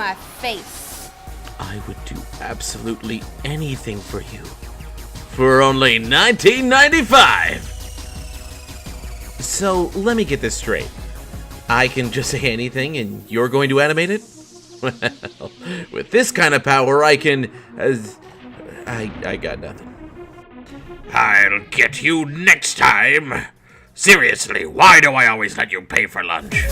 my face. I would do absolutely anything for you. For only $19.95! So, let me get this straight. I can just say anything and you're going to animate it? Well, with this kind of power, I can... I got nothing. I'll get you next time. Seriously, why do I always let you pay for lunch?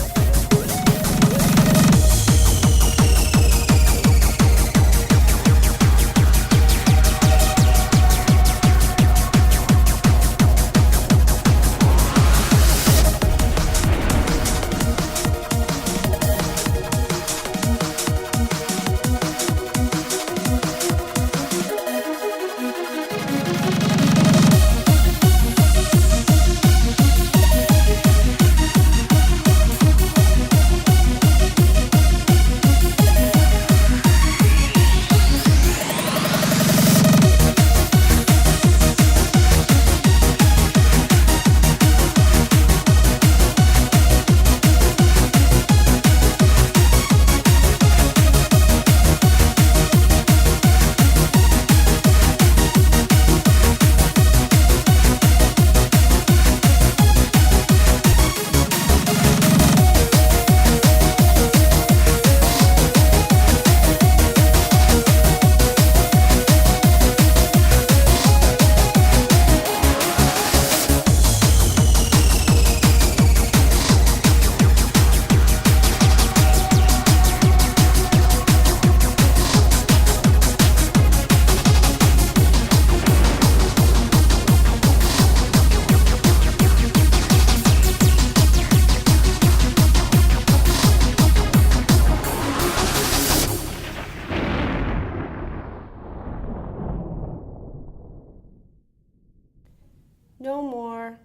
No more.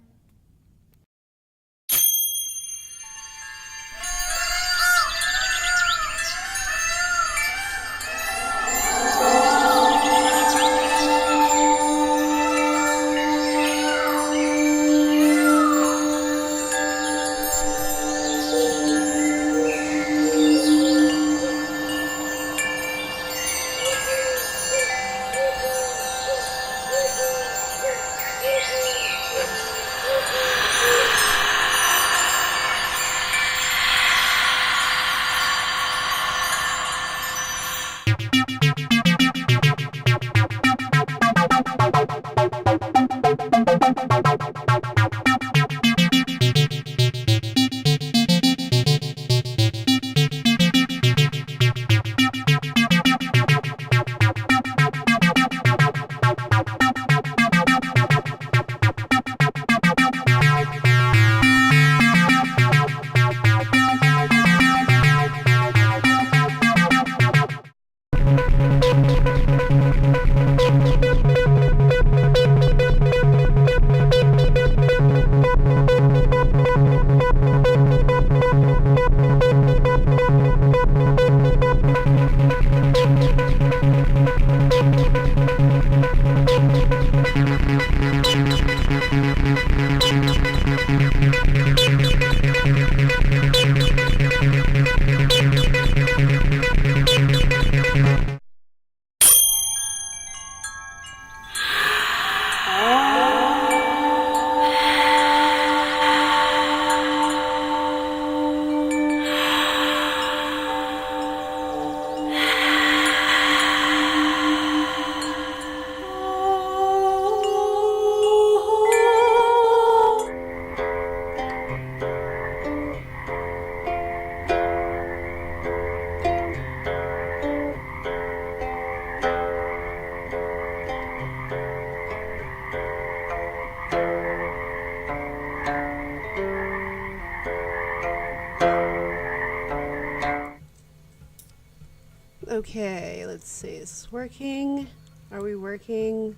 Okay, let's see. Is this working? Are we working?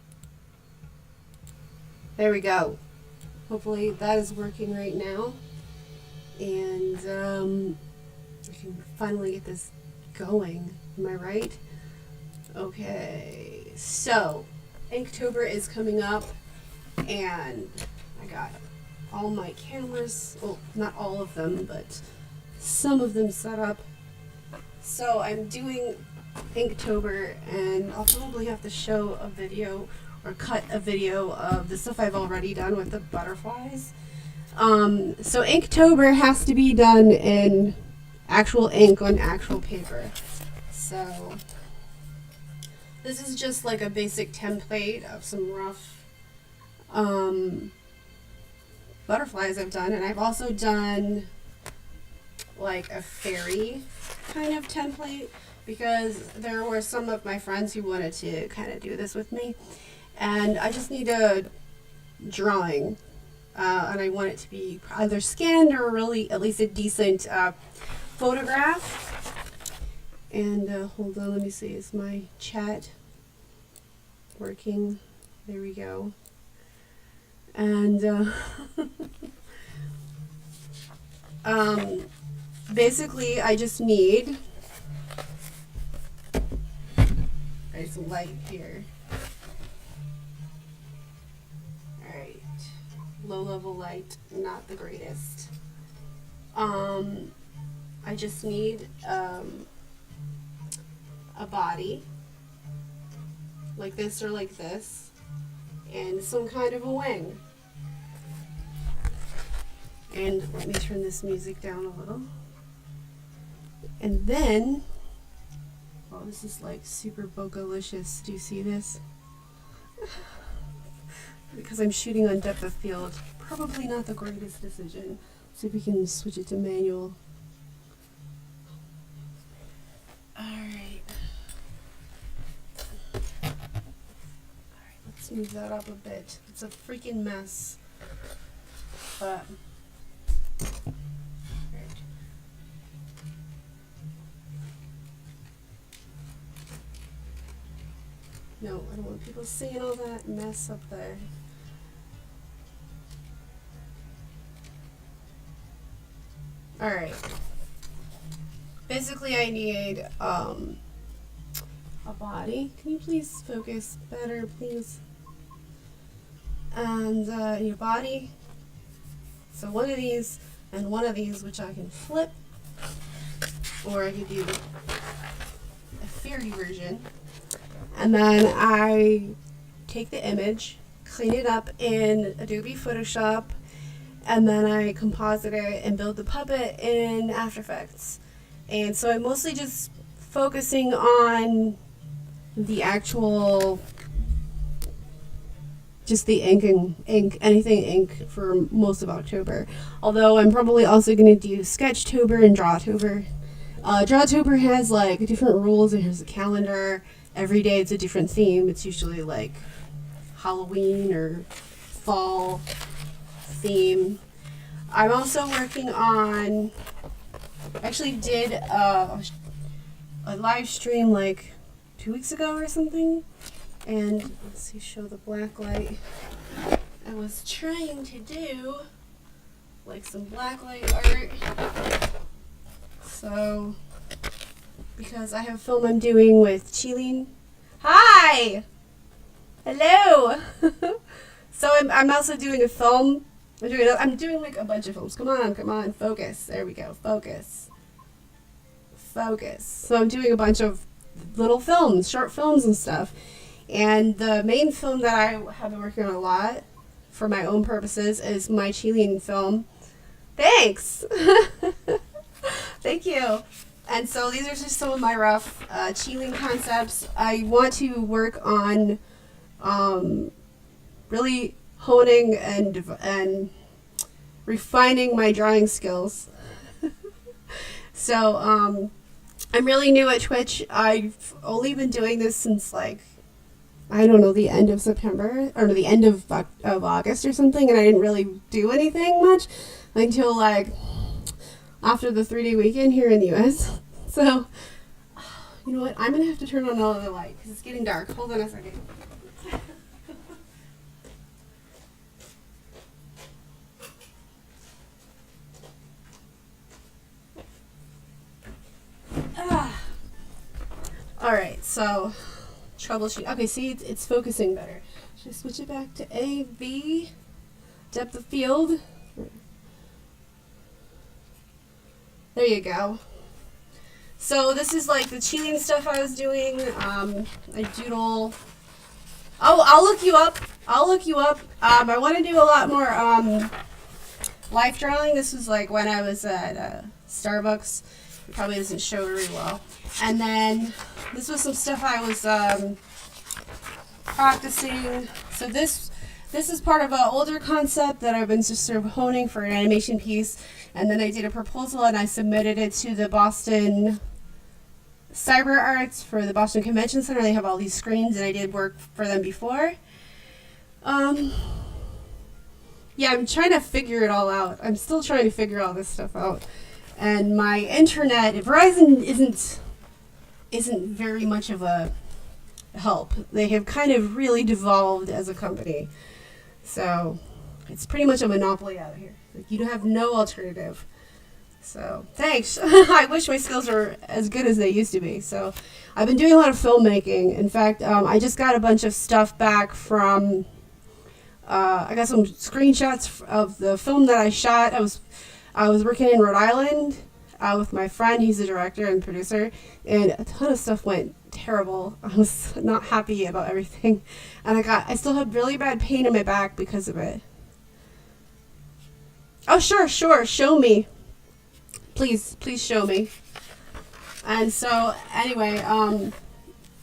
There we go. Hopefully that is working right now. And I can finally get this going. Am I right? Okay, so Inktober is coming up, and I got all my cameras, well, not all of them, but some of them set up. So I'm doing Inktober, and I'll probably have to show a video or cut a video of the stuff I've already done with the butterflies. So Inktober has to be done in actual ink on actual paper. So this is just like a basic template of some rough butterflies I've done, and I've also done like a fairy kind of template because there were some of my friends who wanted to kind of do this with me, and I just need a drawing, and I want it to be either scanned or really at least a decent photograph. And hold on, let me see, is my chat working? There we go. And basically I just need there's a light here. Alright. Low level light, not the greatest. I just need a body like this or like this, and some kind of a wing. And let me turn this music down a little. And then, oh, this is like super bogalicious. Do you see this? Because I'm shooting on depth of field, probably not the greatest decision. See if we can switch it to manual. Alright. Let's move that up a bit. It's a freaking mess. But no, I don't want people seeing all that mess up there. Alright. Basically I need a body. Can you please focus better, please? And your body. So one of these and one of these, which I can flip, or I could do a fairy version. And then I take the image, clean it up in Adobe Photoshop, and then I composite it and build the puppet in After Effects. And so I'm mostly just focusing on the actual, just the anything ink for most of October. Although I'm probably also going to do Sketchtober and Drawtober. Drawtober has like different rules. It has a calendar. Every day it's a different theme. It's usually like Halloween or fall theme. I'm also working on, actually did a live stream like 2 weeks ago or something. And let's see, show the black light. I was trying to do like some black light art. So, because I have a film I'm doing with Chileen. Hi! Hello! So I'm also doing a film. I'm doing like a bunch of films. Come on, focus. There we go, focus. Focus. So I'm doing a bunch of little films, short films and stuff. And the main film that I have been working on a lot for my own purposes is my Chilean film. Thanks! Thank you. And so these are just some of my rough Chilean concepts. I want to work on really honing and refining my drawing skills. So I'm really new at Twitch. I've only been doing this since like, I don't know, the end of September or the end of August or something, and I didn't really do anything much until like after the 3-day weekend here in the US. So, you know what? I'm gonna have to turn on all of the light because it's getting dark. Hold on a second. All right, so troubleshoot. Okay, see, it's focusing better. Should I switch it back to AV? Depth of field. There you go. So this is like the cheating stuff I was doing. I doodle. Oh, I'll look you up. I want to do a lot more life journaling. This was like when I was at Starbucks. It probably doesn't show very well. And then this was some stuff I was practicing. So this is part of an older concept that I've been just sort of honing for an animation piece. And then I did a proposal and I submitted it to the Boston Cyber Arts for the Boston Convention Center. They have all these screens and I did work for them before. Yeah, I'm trying to figure it all out. I'm still trying to figure all this stuff out. And my internet, Verizon isn't very much of a help. They have kind of really devolved as a company. So it's pretty much a monopoly out here. Like, you have no alternative. So thanks. I wish my skills were as good as they used to be. So I've been doing a lot of filmmaking. In fact, I just got a bunch of stuff back from, I got some screenshots of the film that I shot. I was working in Rhode Island with my friend. He's a director and producer, and a ton of stuff went terrible. I was not happy about everything, and I still have really bad pain in my back because of it. Oh, sure, show me. Please show me. And so, anyway,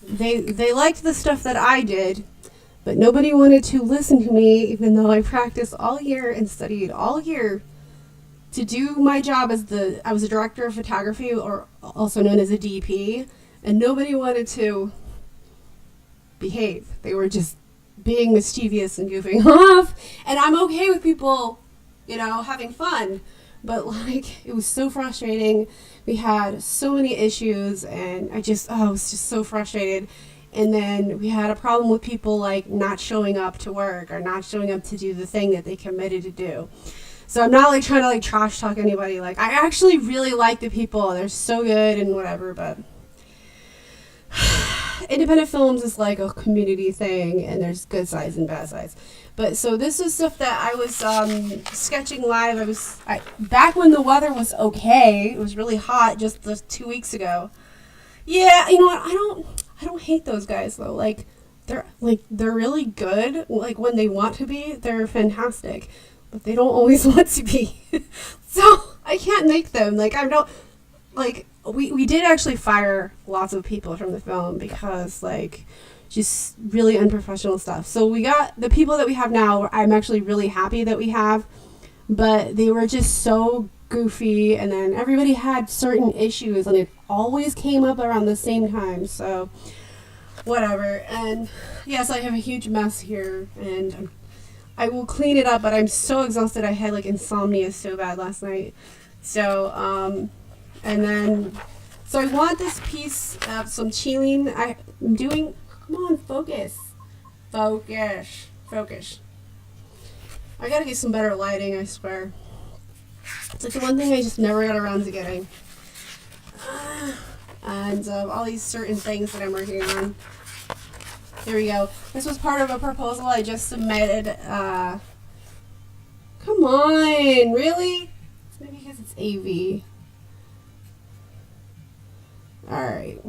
they liked the stuff that I did, but nobody wanted to listen to me, even though I practiced all year and studied all year to do my job I was a director of photography, or also known as a DP, and nobody wanted to behave. They were just being mischievous and goofing off, and I'm okay with people, having fun, but like, it was so frustrating. We had so many issues, and I was just so frustrated. And then we had a problem with people like not showing up to work or not showing up to do the thing that they committed to do. So I'm not like trying to like trash talk anybody. Like, I actually really like the people. They're so good and whatever, but independent films is like a community thing, and there's good sides and bad sides. But so this is stuff that I was sketching live. Back when the weather was okay. It was really hot just 2 weeks ago. Yeah, you know what? I don't hate those guys though. They're really good. Like, when they want to be, they're fantastic. But they don't always want to be. So I can't make them. We did actually fire lots of people from the film because just really unprofessional stuff. So we got the people that we have now. I'm actually really happy that we have, but they were just so goofy, and then everybody had certain issues, and it always came up around the same time. So whatever. And yes, I have a huge mess here, and I will clean it up, but I'm so exhausted. I had insomnia so bad last night. So so I want this piece of some cheating. I'm doing, come on, focus. I gotta get some better lighting, I swear. It's like the one thing I just never got around to getting. And all these certain things that I'm working on. Here we go. This was part of a proposal I just submitted. Come on, really? Maybe because it's AV. Alright.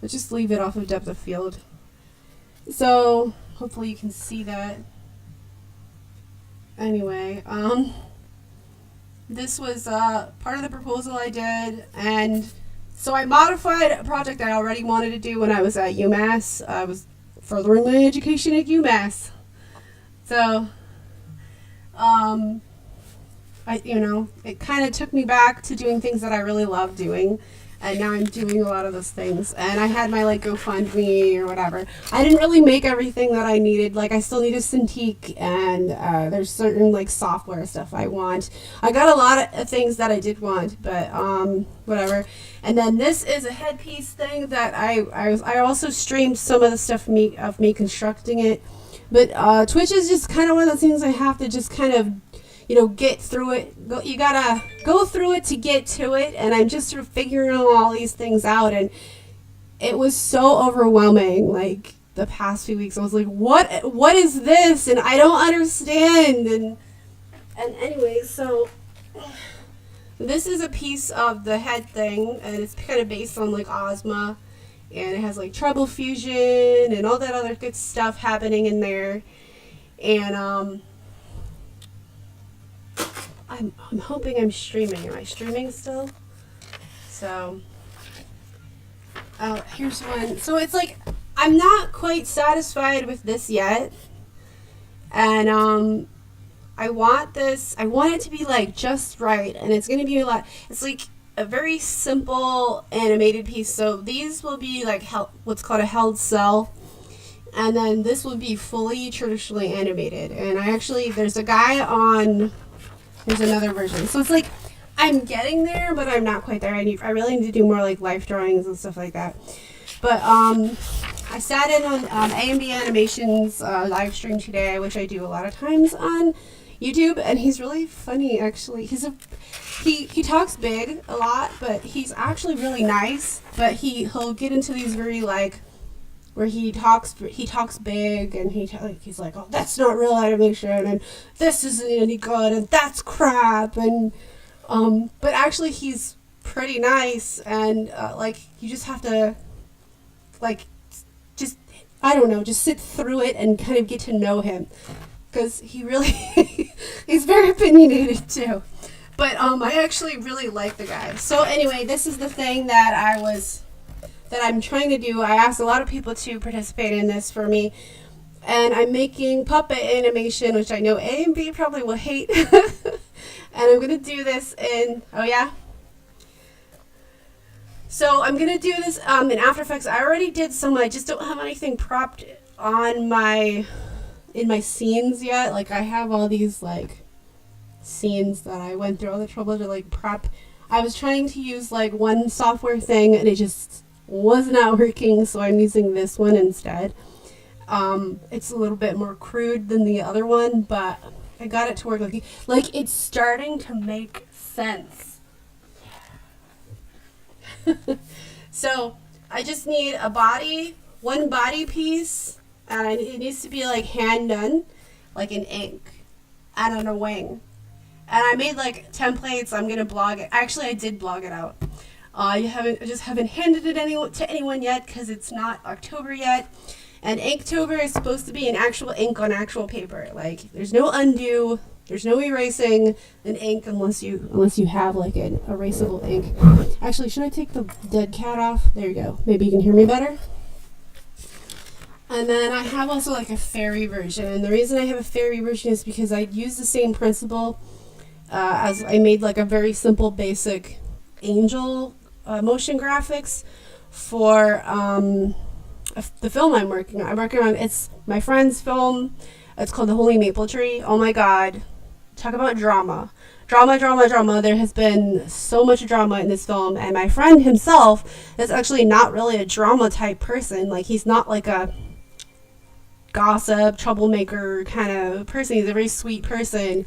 Let's just leave it off of depth of field. So, hopefully you can see that. Anyway, this was part of the proposal I did, and so I modified a project I already wanted to do when I was at UMass. I was furthering my education at UMass. So, it kind of took me back to doing things that I really love doing. And now I'm doing a lot of those things. And I had my GoFundMe or whatever. I didn't really make everything that I needed. I still need a Cintiq, and there's certain software stuff I want. I got a lot of things that I did want, but whatever. And then this is a headpiece thing that I also streamed some of the stuff of me constructing it. But Twitch is just kind of one of those things I have to just kind of get through it. You gotta go through it to get to it, and I'm just sort of figuring all these things out, and it was so overwhelming. The past few weeks, I was like, what is this? And I don't understand. And anyway, so This is a piece of the head thing, and it's kind of based on like Ozma, and it has like treble fusion and all that other good stuff happening in there. And I'm hoping I'm streaming. Am I streaming still? So, here's one. So it's like I'm not quite satisfied with this yet, and I want it to be like just right, and it's gonna be a lot. It's like a very simple animated piece. So these will be like what's called a held cell, and then this will be fully traditionally animated. And there's another version. So it's like I'm getting there, but I'm not quite there. I really need to do more like life drawings and stuff like that. But I sat in on A&B Animation's live stream today, which I do a lot of times on YouTube, and he's really funny actually. He talks big a lot, but he's actually really nice. But he'll get into these very like where he talks big, and he's like, oh, that's not real animation, and this isn't any good, and that's crap, and but actually he's pretty nice, and like you just have to like just I don't know, just sit through it and kind of get to know him. Because he really, he's very opinionated too. But I actually really like the guy. So anyway, this is the thing that I'm trying to do. I asked a lot of people to participate in this for me. And I'm making puppet animation, which I know A and B probably will hate. And I'm going to do this in, oh yeah? So I'm going to do this in After Effects. I already did some, I just don't have anything propped on in my scenes yet. Like I have all these like scenes that I went through all the trouble to like prep. I was trying to use like one software thing and it just was not working, so I'm using this one instead. It's a little bit more crude than the other one, but I got it to work. Like it's starting to make sense. So I just need one body piece. And it needs to be like hand done, like in ink, and on a wing. And I made like templates. I'm gonna blog it. Actually, I did blog it out. I just haven't handed it to anyone yet because it's not October yet. And Inktober is supposed to be an actual ink on actual paper. Like there's no undo, there's no erasing an ink unless you have like an erasable ink. Actually, should I take the dead cat off? There you go. Maybe you can hear me better. And then I have also like a fairy version, and the reason I have a fairy version is because I use the same principle as I made like a very simple basic angel motion graphics for the film I'm working on. It's my friend's film. It's called The Holy Maple Tree. Oh my god. Talk about drama. Drama. There has been so much drama in this film, and my friend himself is actually not really a drama type person. Like he's not like a gossip, troublemaker kind of person. He's a very sweet person.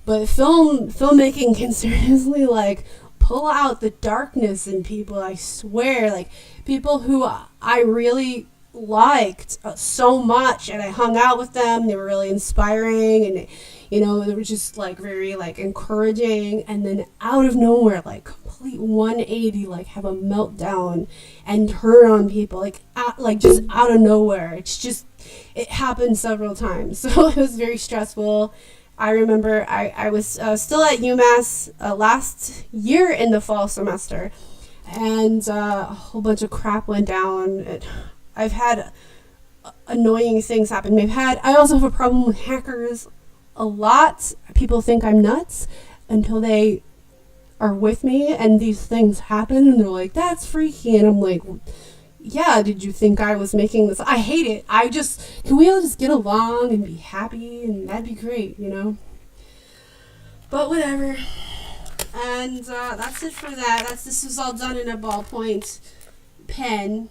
But filmmaking can seriously like pull out the darkness in people, I swear. Like people who I really liked so much, and I hung out with them. They were really inspiring, and they were just like very like encouraging, and then out of nowhere, like complete 180, like have a meltdown and turn on people, like just out of nowhere. It happened several times. So it was very stressful. I remember I was still at UMass last year in the fall semester, and a whole bunch of crap went down. I've had annoying things happen. I also have a problem with hackers a lot. People think I'm nuts until they are with me and these things happen and they're like, that's freaky. And I'm like, yeah, did you think I was making this? I hate it. Can we all just get along and be happy? And that'd be great, But whatever. And that's it for that. This was all done in a ballpoint pen.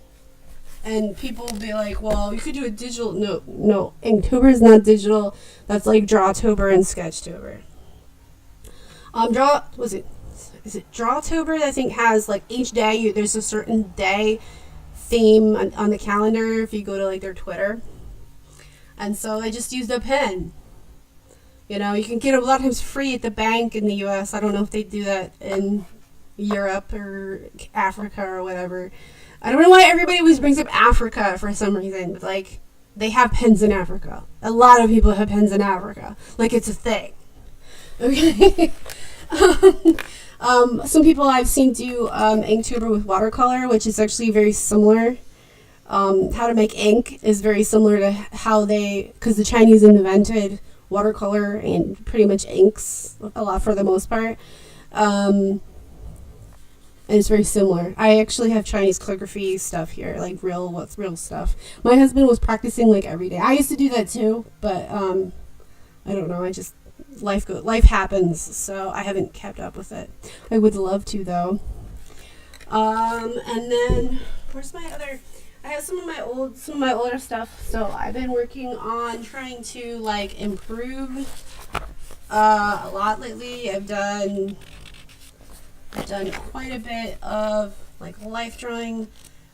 And people will be like, well, you could do a digital. No, Inktober is not digital. That's like Drawtober and Sketchtober. Is it Drawtober? I think has like each day, there's a certain day theme on the calendar if you go to like their Twitter. And so I just used a pen. You know, you can get a lot of times free at the bank in the U.S. I don't know if they do that in Europe or Africa or whatever. I don't know why everybody always brings up Africa for some reason. But like, they have pens in Africa. A lot of people have pens in Africa. Like, it's a thing. Okay. Some people I've seen do Inktober with watercolor, which is actually very similar. How to make ink is very similar to how because the Chinese invented watercolor and pretty much inks a lot for the most part. And it's very similar. I actually have Chinese calligraphy stuff here, like real stuff. My husband was practicing like every day. I used to do that too, but I don't know. Life happens, so I haven't kept up with it. I would love to though. And then where's my other? I have some of my older stuff. So I've been working on trying to like improve a lot lately. I've done quite a bit of like life drawing.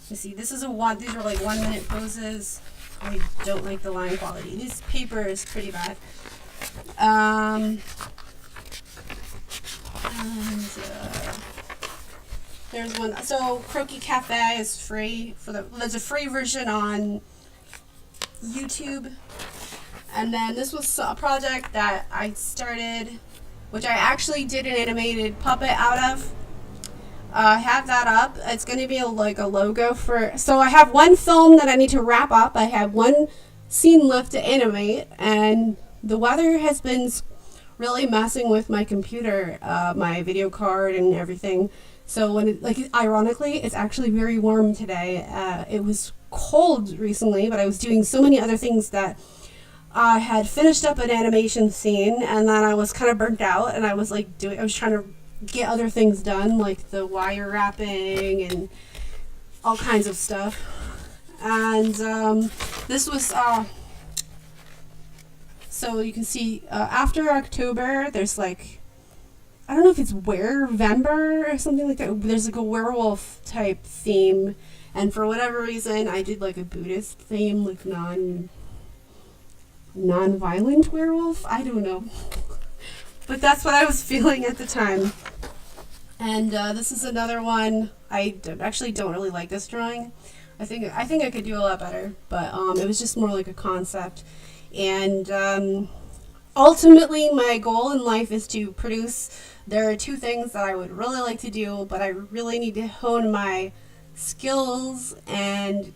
Let's see, these are like 1 minute poses. I don't like the line quality. This paper is pretty bad. And there's one. So Croquis Cafe is free there's a free version on YouTube. And then this was a project that I started, which I actually did an animated puppet out of. I have that up. It's going to be like a logo for. So I have one film that I need to wrap up. I have one scene left to animate, and the weather has been really messing with my computer, my video card, and everything. So ironically, it's actually very warm today. It was cold recently, but I was doing so many other things that I had finished up an animation scene, and then I was kind of burnt out, and I was trying to get other things done, like the wire wrapping and all kinds of stuff. And this was so you can see after October, there's like, I don't know if it's Werevember or something like that. There's like a werewolf type theme, and for whatever reason, I did like a Buddhist theme, like non-violent werewolf. I don't know. But that's what I was feeling at the time. And this is another one. I actually don't really like this drawing. I think I could do a lot better, but it was just more like a concept. And ultimately, my goal in life is to produce. There are two things that I would really like to do, but I really need to hone my skills and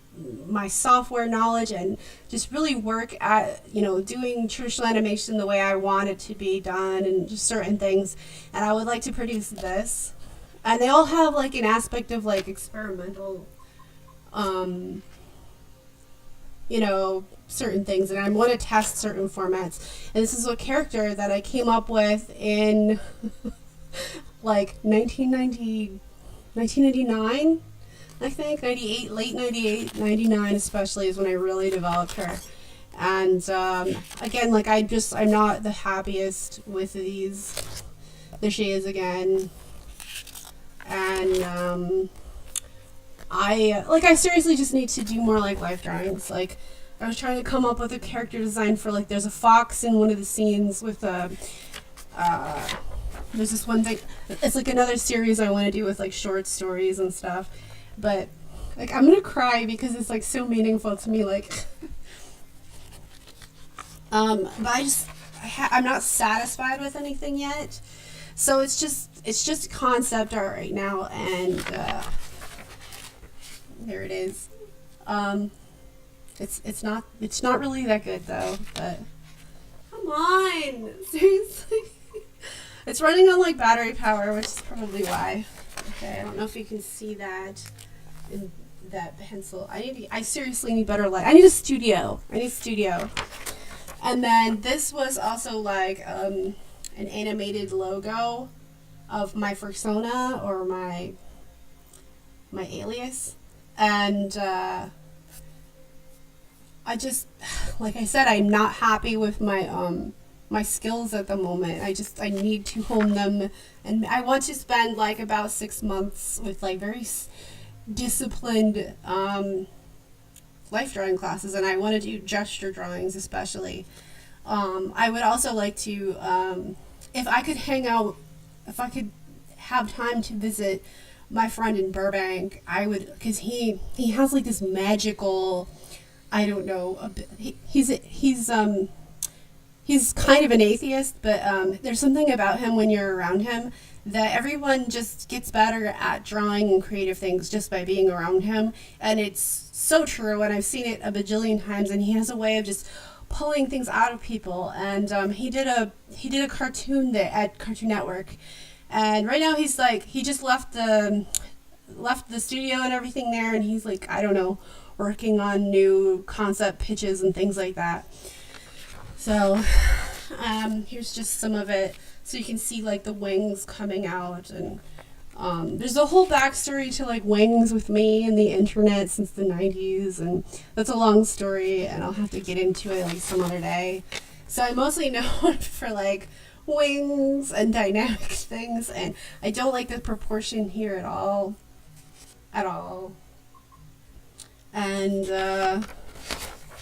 my software knowledge and just really work at, doing traditional animation the way I want it to be done and just certain things. And I would like to produce this. And they all have like an aspect of like experimental, certain things. And I want to test certain formats. And this is a character that I came up with in like 1999. I think 98, late 98, 99 especially is when I really developed her. And again, like I'm not the happiest with these. There she is again. And I seriously just need to do more like life drawings. Like I was trying to come up with a character design for like there's a fox in one of the scenes with there's this one thing. It's like another series I want to do with like short stories and stuff. But like I'm gonna cry because it's like so meaningful to me. Like, but I'm not satisfied with anything yet. So it's just concept art right now, and there it is. It's not really that good though. But come on, seriously. It's running on like battery power, which is probably why. Okay, I don't know if you can see that in that pencil. I seriously need better light. I need a studio. And then this was also like an animated logo of my persona or my alias. And I just, like I said, I'm not happy with my skills at the moment. I need to hone them, and I want to spend like about 6 months with like very disciplined life drawing classes, and I want to do gesture drawings especially. I would also like to, if I could hang out, if I could have time to visit my friend in Burbank, I would, because he has like this magical, I don't know, he's kind of an atheist, but there's something about him when you're around him that everyone just gets better at drawing and creative things just by being around him. And it's so true, and I've seen it a bajillion times, and he has a way of just pulling things out of people. And he did a cartoon at Cartoon Network, and right now he's like, he just left the studio and everything there, and he's like, I don't know, working on new concept pitches and things like that. So here's just some of it, so you can see like the wings coming out. And there's a whole backstory to like wings with me and the internet since the 90s, and that's a long story, and I'll have to get into it like some other day. So I'm mostly known for like wings and dynamic things, and I don't like the proportion here at all. And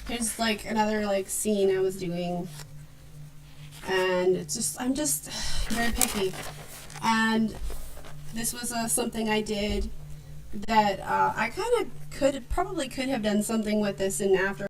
here's like another like scene I was doing, and it's just, I'm just very picky. And this was something I did that I kind of could have done something with this in After